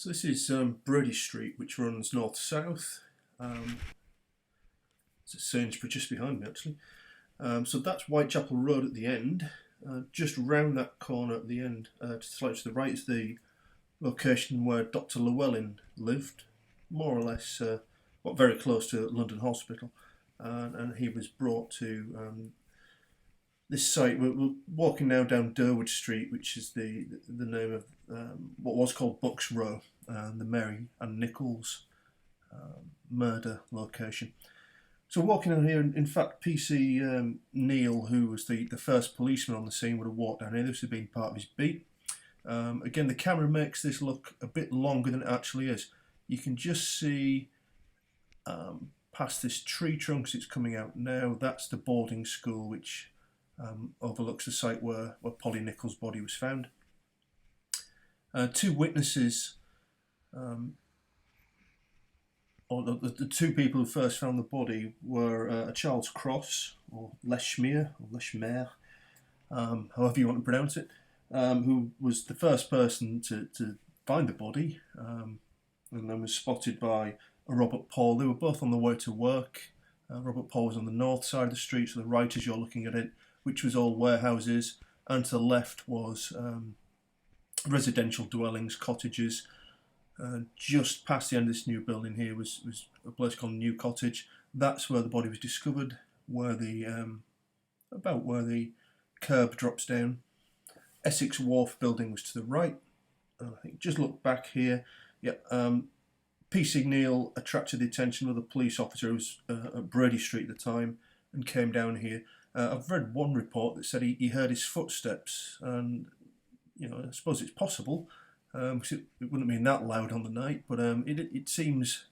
So this is Brady Street, which runs north-south. Um, it's a Sainsbury just behind me, actually. So that's Whitechapel Road at the end. Just round that corner at the end, slightly to the right, is the location where Dr. Llewellyn lived, more or less, very close to London Hospital. And he was brought to this site. We're walking now down Durward Street, which is the name of what was called Bucks Row, the Mary and Nichols murder location. So walking down here, in fact, PC Neil, who was the first policeman on the scene, would have walked down here. This had been part of his beat. Again, the camera makes this look a bit longer than it actually is. You can just see past this tree trunk as it's coming out now. That's the boarding school, which overlooks the site where Polly Nichols' body was found. Two witnesses, or the two people who first found the body, were a Charles Cross, or Leshmere, however you want to pronounce it, who was the first person to find the body, and then was spotted by a Robert Paul. They were both on the way to work. Robert Paul was on the north side of the street, so the right as you're looking at it, which was all warehouses, and to the left was residential dwellings, cottages. Just past the end of this new building here was a place called New Cottage. That's where the body was discovered, where the about where the curb drops down. Essex Wharf building was to the right. I think just look back here. Yep. PC Neil attracted the attention of the police officer who was at Brady Street at the time and came down here. I've read one report that said he heard his footsteps, and I suppose it's possible, because it wouldn't have been that loud on the night, but it seems,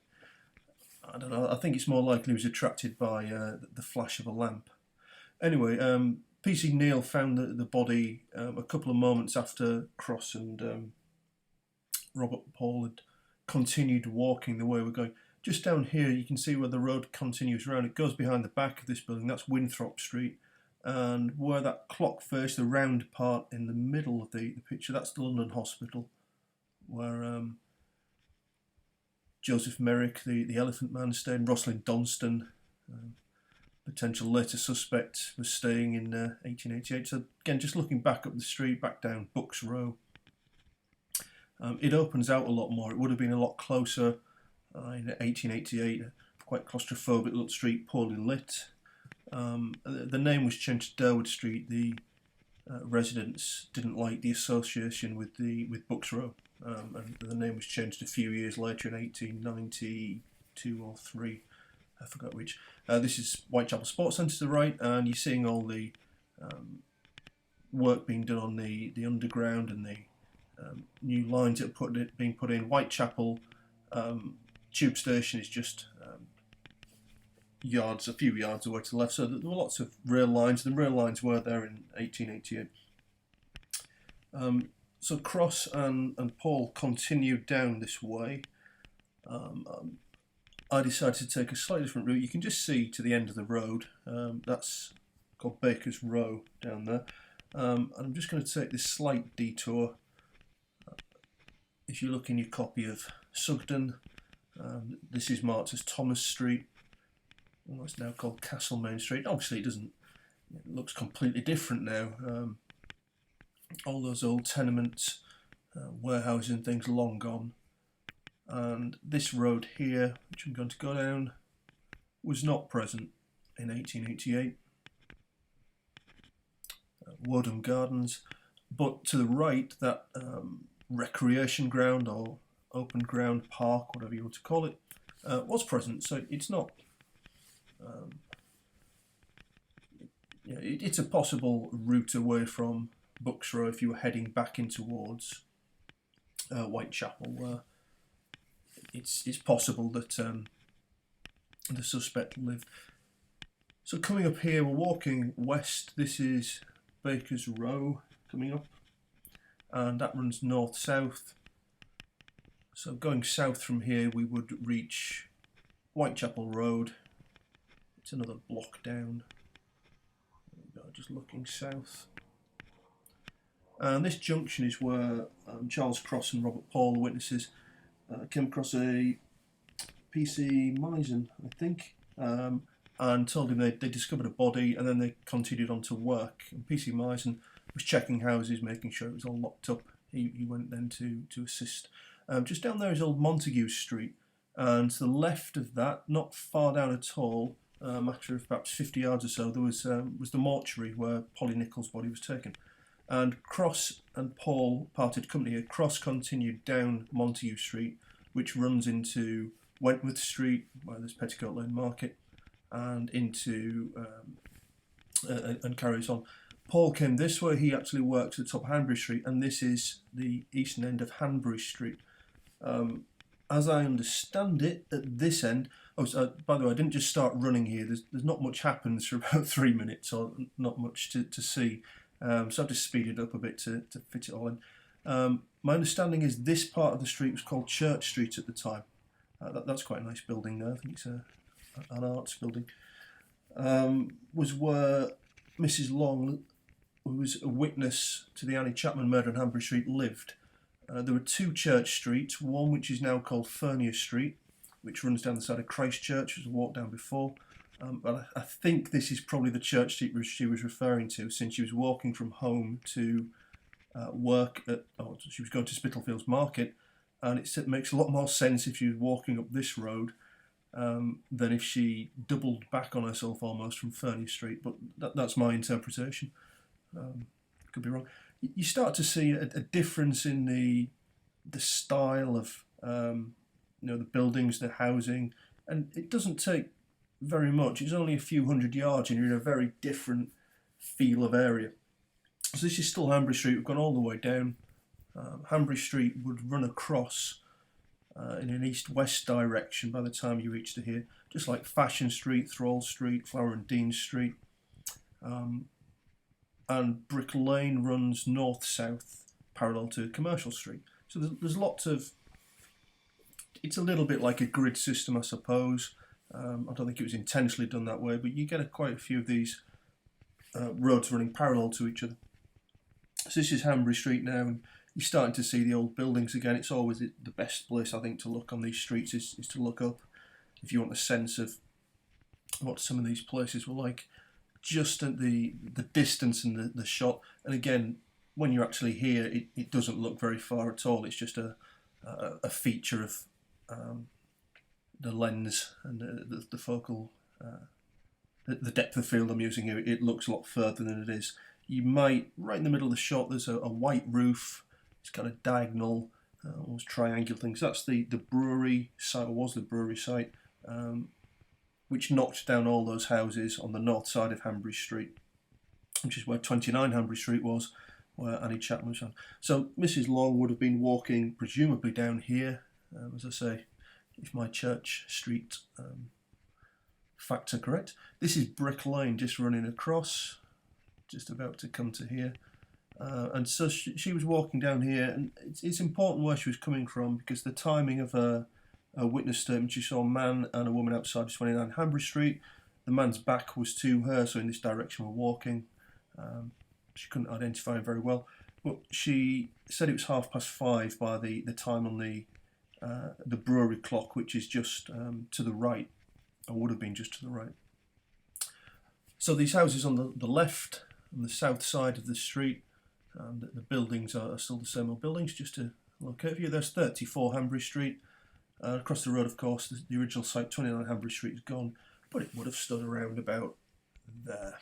I don't know, I think it's more likely he was attracted by the flash of a lamp. Anyway, PC Neil found the body a couple of moments after Cross and Robert Paul had continued walking the way we're going. Just down here you can see where the road continues round. It goes behind the back of this building. That's Winthrop Street, and where that clock face, the round part in the middle of the picture, that's the London Hospital, where Joseph Merrick, the Elephant Man, stayed. Rosalind Donston, potential later suspect, was staying in 1888. So again, just looking back up the street, back down Bucks Row, it opens out a lot more. It would have been a lot closer in 1888, quite claustrophobic little street, poorly lit. The name was changed to Durward Street. The residents didn't like the association with Bucks Row, and the name was changed a few years later in 1892 or 3, I forgot which. This is Whitechapel Sports Centre to the right, and you're seeing all the work being done on the underground and the new lines that are being put in. Whitechapel tube station is just a few yards away to the left, so there were lots of rail lines. The rail lines were there in 1888. So Cross and Paul continued down this way. I decided to take a slightly different route. You can just see to the end of the road. That's called Baker's Row down there. And I'm just going to take this slight detour. If you look in your copy of Sugden, this is marked as Thomas Street. Well, it's now called Castlemaine Street. Obviously, it looks completely different now. All those old tenements, warehouses and things long gone. And this road here, which I'm going to go down, was not present in 1888. Woden Gardens. But to the right, that recreation ground or open ground, park, whatever you want to call it, was present. So it's not... it's a possible route away from Bucks Row if you were heading back in towards Whitechapel. It's possible that the suspect lived. So coming up here, we're walking west. This is Baker's Row coming up, and that runs north-south. So going south from here, we would reach Whitechapel Road. It's another block down. There we go, just looking south. And this junction is where Charles Cross and Robert Paul, the witnesses, came across a PC Misen, I think, and told him they discovered a body, and then they continued on to work. And PC Misen was checking houses, making sure it was all locked up. He went then to assist. Just down there is Old Montagu Street, and to the left of that, not far down at all, a matter of perhaps 50 yards or so, there was the mortuary where Polly Nichols' body was taken. And Cross and Paul parted company here. Cross continued down Montagu Street, which runs into Wentworth Street, where there's Petticoat Lane Market, and into and carries on. Paul came this way. He actually works at the top of Hanbury Street, and this is the eastern end of Hanbury Street. As I understand it, at this end, by the way, I didn't just start running here. There's not much happens for about 3 minutes, or not much to see. So I've just speeded up a bit to fit it all in. My understanding is this part of the street was called Church Street at the time. That's quite a nice building there. I think it's an arts building. Was where Mrs. Long, who was a witness to the Annie Chapman murder on Hanbury Street, lived. There were two Church Streets, one which is now called Fernier Street, which runs down the side of Christchurch, which was walked down before. But I think this is probably the Church Street she was referring to, since she was walking from home to work at, she was going to Spitalfields Market, and it makes a lot more sense if she was walking up this road than if she doubled back on herself almost from Fernier Street. But that's my interpretation. Could be wrong. You start to see a difference in the style of the buildings, the housing, and it doesn't take very much. It's only a few hundred yards, and you're in a very different feel of area. So this is still Hanbury Street. We've gone all the way down. Hanbury Street would run across in an east-west direction by the time you reach to here, just like Fashion Street, Thrall Street, Flower and Dean Street. And Brick Lane runs north-south parallel to Commercial Street. So there's lots of... It's a little bit like a grid system, I suppose. I don't think it was intentionally done that way, but you get quite a few of these roads running parallel to each other. So this is Hanbury Street now, and you're starting to see the old buildings again. It's always the best place, I think, to look on these streets is to look up if you want a sense of what some of these places were like. Just at the distance and the shot, and again, when you're actually here, it doesn't look very far at all. It's just a feature of the lens and the focal, the depth of field I'm using here. It looks a lot further than it is. You might, right in the middle of the shot, there's a white roof. It's kind of diagonal, almost triangular things. That's the brewery site, or was the brewery site, which knocked down all those houses on the north side of Hanbury Street, which is where 29 Hanbury Street was, where Annie Chapman was found. So Mrs. Long would have been walking presumably down here, as I say, if my Church Street facts are correct. This is Brick Lane, just running across, just about to come to here. And so she was walking down here, and it's important where she was coming from, because the timing of a witness statement, she saw a man and a woman outside 29 Hanbury Street. The man's back was to her, so in this direction we're walking. She couldn't identify him very well, but she said it was 5:30 by the time on the brewery clock, which is just to the right, or would have been just to the right. So these houses on the left and the south side of the street, the buildings are still the same old buildings. Just to locate for you, there's 34 Hanbury Street. Across the road, of course, the original site, 29 Hanbury Street, is gone, but it would have stood around about there.